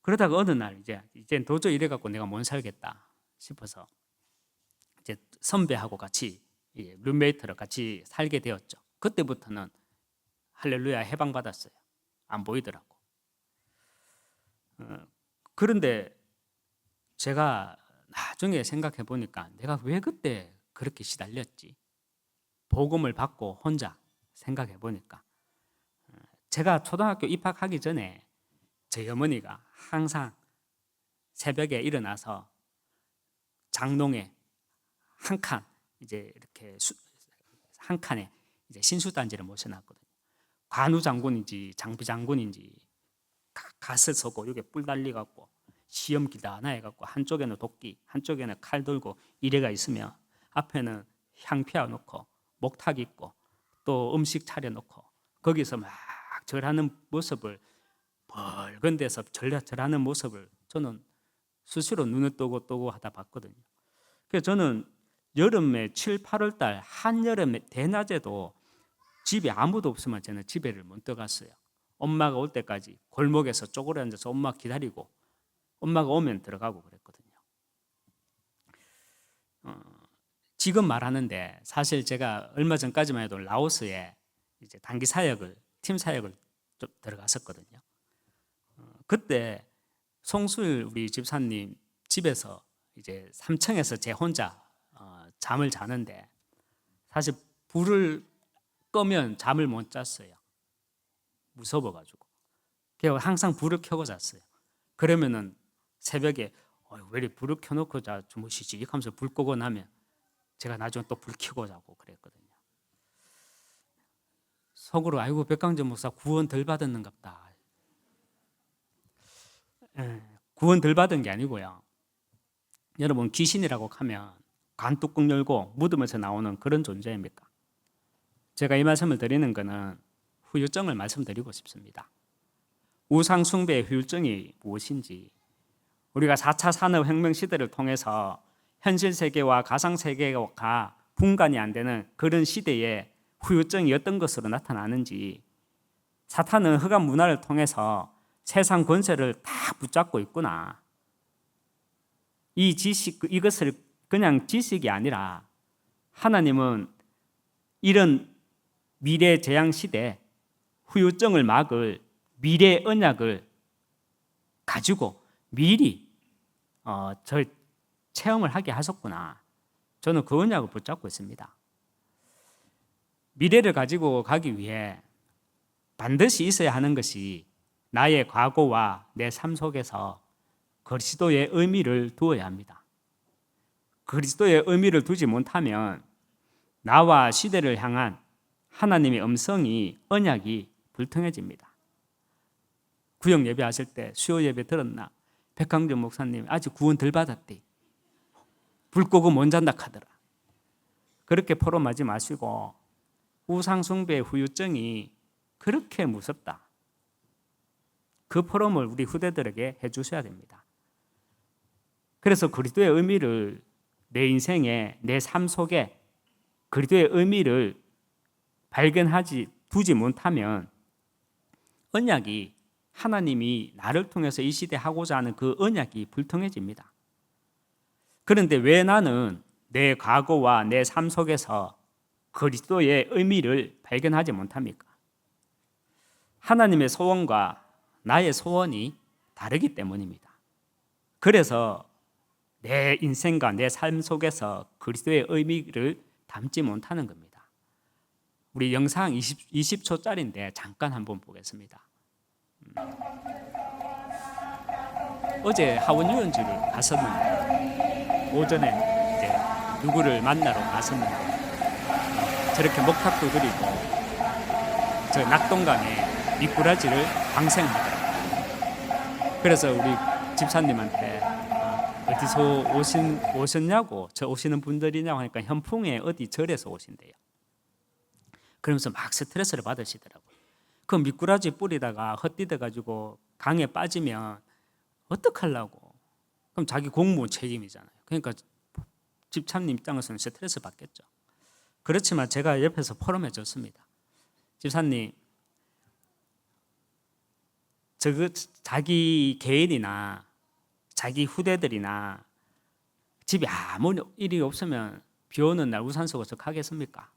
그러다가 어느 날 이제 도저히 이래 갖고 내가 못 살겠다 싶어서 이제 선배하고 같이 룸메이트로 같이 살게 되었죠. 그때부터는 할렐루야 해방받았어요. 안 보이더라고. 그런데 제가 나중에 생각해 보니까 내가 왜 그때 그렇게 시달렸지? 복음을 받고 혼자 생각해 보니까 제가 초등학교 입학하기 전에 저희 어머니가 항상 새벽에 일어나서 장롱에 한 칸, 이제 이렇게 한 칸에 이제 신수단지를 모셔놨거든요. 관우 장군인지 장비 장군인지 가스 서고 여기 뿔 달리갖고 시험기다 하나 해갖고 한쪽에는 도끼, 한쪽에는 칼 들고 이래가 있으면 앞에는 향피아 놓고 목탁 있고 또 음식 차려놓고 거기서 막 절하는 모습을, 벌건 데서 절하는 모습을 저는 수시로 눈을 뜨고 하다 봤거든요. 그래서 저는 여름에 7, 8월 달 한여름에 대낮에도 집에 아무도 없으면 저는 집에를 못 들어갔어요. 엄마가 올 때까지 골목에서 쪼그려 앉아서 엄마 기다리고 엄마가 오면 들어가고 그랬거든요. 지금 말하는데 사실 제가 얼마 전까지만 해도 라오스에 이제 단기 사역을, 팀 사역을 좀 들어갔었거든요. 그때 송수일 우리 집사님 집에서 이제 3층에서 제 혼자 잠을 자는데 사실 불을 끄면 잠을 못 잤어요. 무서워가지고. 그래서 항상 불을 켜고 잤어요. 그러면은 새벽에 왜 이렇게 불을 켜놓고 주무시지? 하면서 불 끄고 나면 제가 나중에 또 불 켜고 자고 그랬거든요. 속으로 아이고 백강전 목사 구원 덜 받았는갑다. 구원 덜 받은 게 아니고요. 여러분 귀신이라고 하면 관뚜껑 열고 무덤에서 나오는 그런 존재입니까? 제가 이 말씀을 드리는 것은 후유증을 말씀드리고 싶습니다. 우상 숭배의 후유증이 무엇인지, 우리가 4차 산업혁명 시대를 통해서 현실 세계와 가상 세계가 분간이 안 되는 그런 시대에 후유증이 어떤 것으로 나타나는지, 사탄은 흑암 문화를 통해서 세상 권세를 다 붙잡고 있구나. 이 지식, 이것을 그냥 지식이 아니라 하나님은 이런 미래 재앙 시대 후유증을 막을 미래 언약을 가지고 미리 저 체험을 하게 하셨구나. 저는 그 언약을 붙잡고 있습니다. 미래를 가지고 가기 위해 반드시 있어야 하는 것이 나의 과거와 내 삶 속에서 그리스도의 의미를 두어야 합니다. 그리스도의 의미를 두지 못하면 나와 시대를 향한 하나님의 음성이, 언약이 불통해집니다. 구역 예배하실 때 수요 예배 들었나? 백강정 목사님 아직 구원 덜 받았대. 불 끄고 못 잔다 하더라. 그렇게 포럼하지 마시고 우상숭배의 후유증이 그렇게 무섭다. 그 포럼을 우리 후대들에게 해주셔야 됩니다. 그래서 그리스도의 의미를 내 인생에, 내 삶 속에 그리스도의 의미를 발견하지, 두지 못하면 언약이, 하나님이 나를 통해서 이 시대에 하고자 하는 그 언약이 불통해집니다. 그런데 왜 나는 내 과거와 내 삶 속에서 그리스도의 의미를 발견하지 못합니까? 하나님의 소원과 나의 소원이 다르기 때문입니다. 그래서 내 인생과 내 삶 속에서 그리스도의 의미를 담지 못하는 겁니다. 우리 영상 20초짜리인데 잠깐 한번 보겠습니다. 어제 하원유원지를 갔었는데 오전에 이제 누구를 만나러 갔었는데 저렇게 목탁도 그리고 저 낙동강에 미꾸라지를 방생하더라고요. 그래서 우리 집사님한테 어디서 오셨냐고, 저 오시는 분들이냐고 하니까 현풍에 어디 절에서 오신대요. 그러면서 막 스트레스를 받으시더라고요. 그 미꾸라지 뿌리다가 헛디뎌가지고 강에 빠지면 어떡하려고? 그럼 자기 공무원 책임이잖아요. 그러니까 집사님 입장에서는 스트레스 받겠죠. 그렇지만 제가 옆에서 포럼해 줬습니다. 집사님, 자기 개인이나 자기 후대들이나 집에 아무 일이 없으면 비 오는 날 우산 쓰고 저 가겠습니까?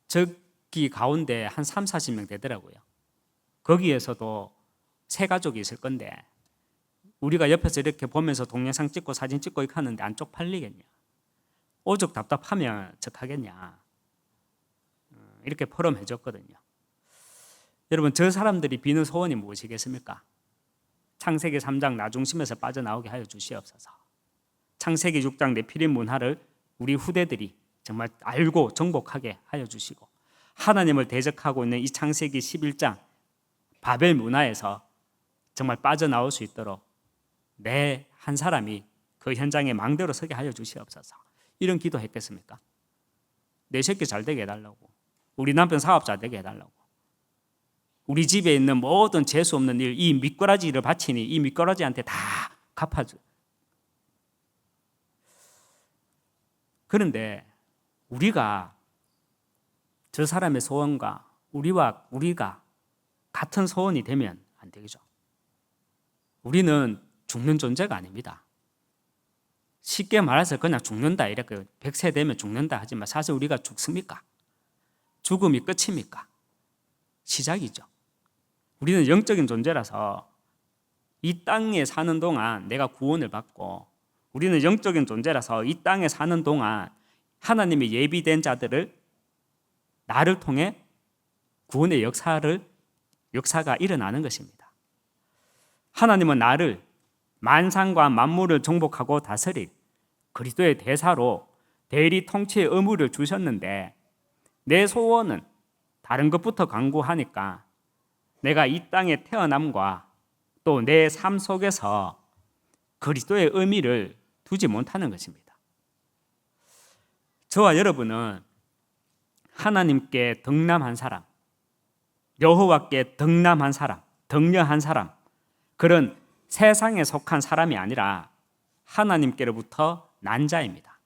저기 가운데 한 3, 40명 되더라고요. 거기에서도 세 가족이 있을 건데 우리가 옆에서 이렇게 보면서 동영상 찍고 사진 찍고 이렇게 하는데 안 쪽팔리겠냐? 오죽 답답하면 척하겠냐? 이렇게 포럼 해줬거든요. 여러분, 저 사람들이 비는 소원이 무엇이겠습니까? 창세기 3장 나 중심에서 빠져나오게 하여 주시옵소서. 창세기 6장 네피림 문화를 우리 후대들이 정말 알고 정복하게 하여 주시고, 하나님을 대적하고 있는 이 창세기 11장 바벨 문화에서 정말 빠져나올 수 있도록 내 한 사람이 그 현장에 망대로 서게 하여 주시옵소서. 이런 기도했겠습니까? 내 새끼 잘 되게 해달라고, 우리 남편 사업자 되게 해달라고, 우리 집에 있는 모든 재수 없는 일, 이 미꾸라지 일을 바치니 이 미꾸라지한테 다 갚아줘. 그런데 우리가 저 사람의 소원과 우리가 같은 소원이 되면 안 되죠. 우리는 죽는 존재가 아닙니다. 쉽게 말해서 그냥 죽는다, 이렇게 100세 되면 죽는다 하지만 사실 우리가 죽습니까? 죽음이 끝입니까? 시작이죠. 우리는 영적인 존재라서 이 땅에 사는 동안 내가 구원을 받고, 우리는 영적인 존재라서 이 땅에 사는 동안 하나님의 예비된 자들을 나를 통해 구원의 역사가 일어나는 것입니다. 하나님은 나를 만상과 만물을 정복하고 다스릴 그리스도의 대사로 대리 통치의 의무를 주셨는데, 내 소원은 다른 것부터 강구하니까 내가 이 땅에 태어남과 또 내 삶 속에서 그리스도의 의미를 두지 못하는 것입니다. 저와 여러분은 하나님께 덕남한 사람, 여호와께 덕남한 사람, 덕려한 사람, 그런 세상에 속한 사람이 아니라 하나님께로부터 난 자입니다.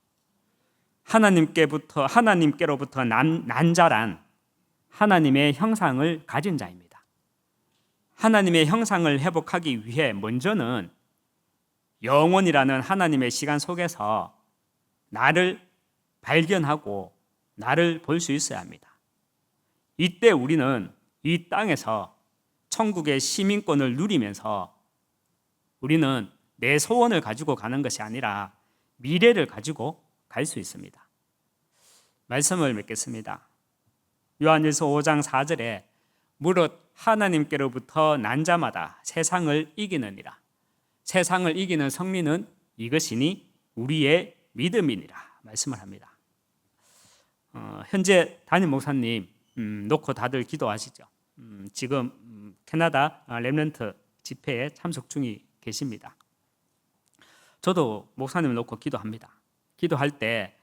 하나님께로부터 난 자란 하나님의 형상을 가진 자입니다. 하나님의 형상을 회복하기 위해 먼저는 영원이라는 하나님의 시간 속에서 나를 발견하고 나를 볼 수 있어야 합니다. 이때 우리는 이 땅에서 천국의 시민권을 누리면서 우리는 내 소원을 가지고 가는 것이 아니라 미래를 가지고 갈 수 있습니다. 말씀을 맺겠습니다. 요한일서 5장 4절에 무릇 하나님께로부터 난 자마다 세상을 이기느니라. 세상을 이기는 성리는 이것이니 우리의 믿음이니라 말씀을 합니다. 현재 담임 목사님 놓고 다들 기도하시죠. 지금 캐나다 렘넌트 집회에 참석 중이 계십니다. 저도 목사님을 놓고 기도합니다. 기도할 때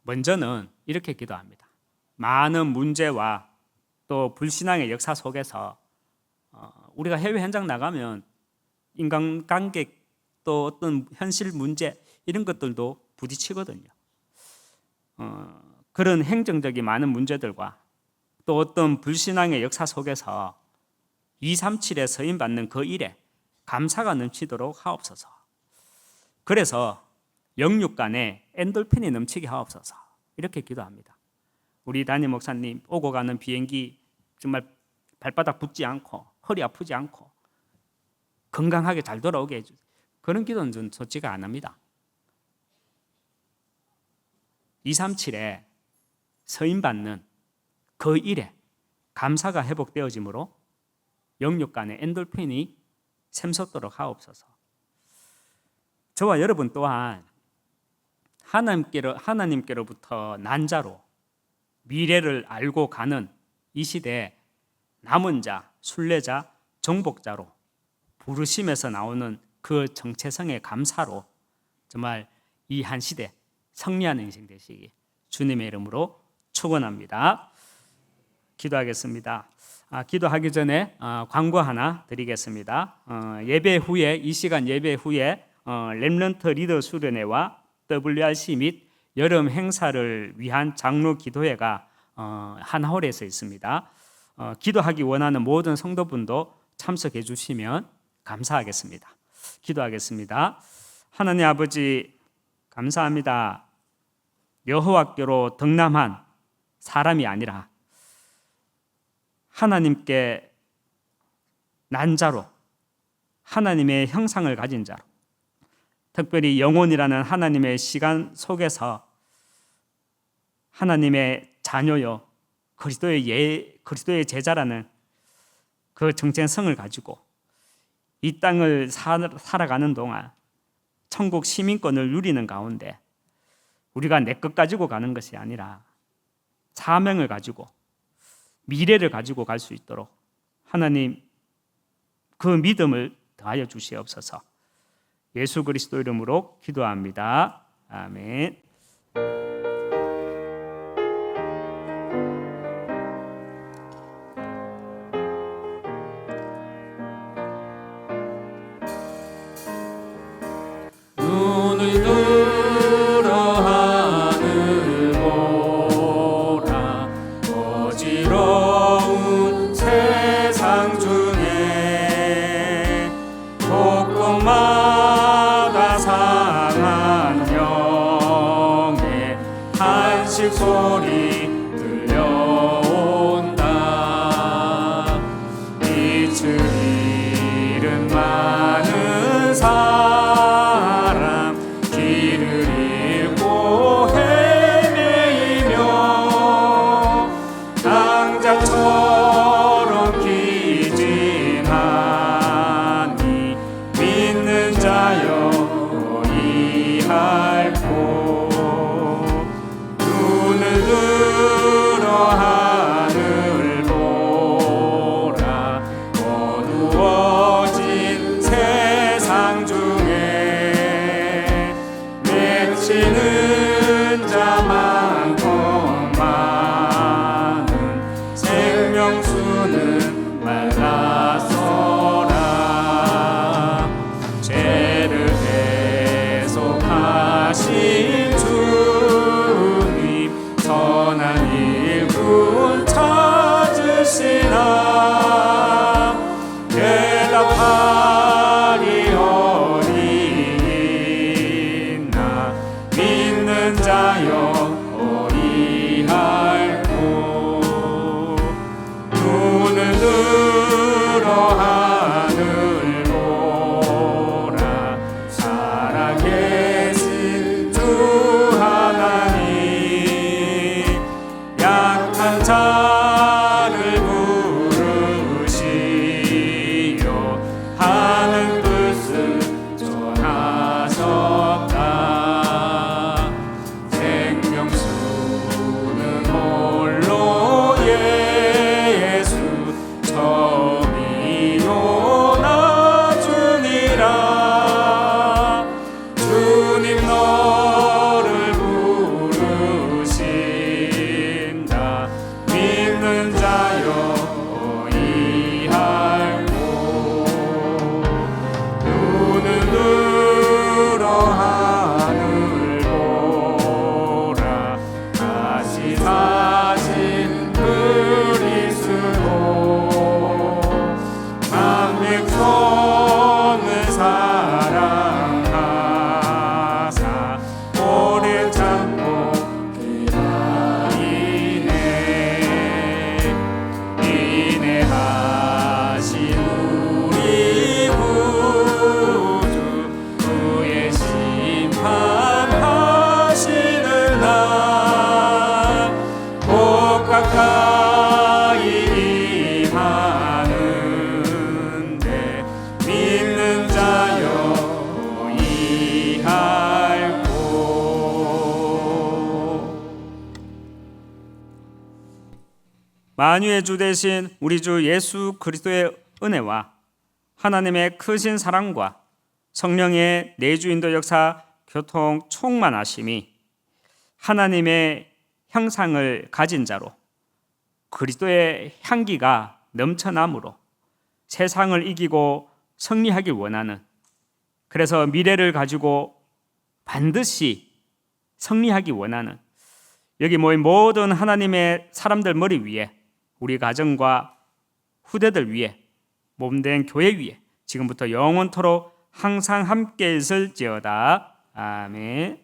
먼저는 이렇게 기도합니다. 많은 문제와 또 불신앙의 역사 속에서 우리가 해외 현장 나가면 인간관계 또 어떤 현실 문제 이런 것들도 부딪히거든요. 그런 행정적인 많은 문제들과 또 어떤 불신앙의 역사 속에서 237에 서임받는 그 일에 감사가 넘치도록 하옵소서. 그래서 영육 간에 엔돌핀이 넘치게 하옵소서. 이렇게 기도합니다. 우리 담임 목사님 오고 가는 비행기 정말 발바닥 붓지 않고 허리 아프지 않고 건강하게 잘 돌아오게 해주세요. 그런 기도는 전 솔직히 안 합니다. 237에 서임받는 그 일에 감사가 회복되어지므로 영육 간에 엔돌핀이 샘솟도록 하옵소서. 저와 여러분 또한 하나님께로부터 난 자로 미래를 알고 가는 이 시대에 남은 자, 순례자, 정복자로 부르심에서 나오는 그 정체성의 감사로 정말 이 한 시대 승리하는 인생 되시기 주님의 이름으로 축원합니다. 기도하겠습니다. 기도하기 전에 광고 하나 드리겠습니다. 예배 후에 이 시간 예배 후에 렘넌트 리더 수련회와 WRC 및 여름 행사를 위한 장로 기도회가 한 홀에서 있습니다. 기도하기 원하는 모든 성도분도 참석해 주시면 감사하겠습니다. 기도하겠습니다. 하나님 아버지 감사합니다. 여호와께로 덕남한 사람이 아니라 하나님께 난 자로 하나님의 형상을 가진 자로 특별히 영혼이라는 하나님의 시간 속에서 하나님의 자녀요 그리스도의 제자라는 그 정체성을 가지고 이 땅을 살아가는 동안 천국 시민권을 누리는 가운데 우리가 내 것 가지고 가는 것이 아니라 사명을 가지고 미래를 가지고 갈 수 있도록 하나님 그 믿음을 더하여 주시옵소서. 예수 그리스도 이름으로 기도합니다. 아멘. 눈을 들어 하늘 보라. 어지러운 세상 중에 곳곳마다 상한 영의 한식 소리 들려온다. 빛을 잃은 많은 사람, 길을 잃고 헤매이며 낭자처럼 기진하니 믿는 자여 어이할꼬. 눈을 들어 하늘 보라. 어두워진 세상 중에 맺히는 자 많고 많은 생명수는 말랐소라. 죄를 대속하신 주님, 선한 일꾼 찾으시나. 대답하리 어디 있나. 믿는 자여 어이할꼬. 눈을 들어 하늘 보라. 살아계신 주 하나님, 약한 자를 부르시어 하는 뜻을 전하셨다. 생명수는 홀로 예수, 처음이요 나중이라. 주님 너를 부르신다. 믿는 자여 어이할꼬. 눈을 들어 하늘 보라. 다시 사신 그리스도, 만백성을 사랑하사 오래 참고 기다리네. 인내하신 우리 구주, 그의 심판하시는 날 곧 가까이 임하는데 믿는 자여 어이할꼬. 만유의 주 되신 우리 주 예수 그리스도의 은혜와 하나님의 크신 사랑과 성령의 내주인도 역사 교통 충만하심이 하나님의 형상을 가진 자로 그리스도의 향기가 넘쳐남으로 세상을 이기고 승리하길 원하는, 그래서 미래를 가지고 반드시 승리하기 원하는 여기 모인 모든 하나님의 사람들 머리 위에, 우리 가정과 후대들 위에, 몸된 교회 위에 지금부터 영원토록 항상 함께 있을지어다. 아멘.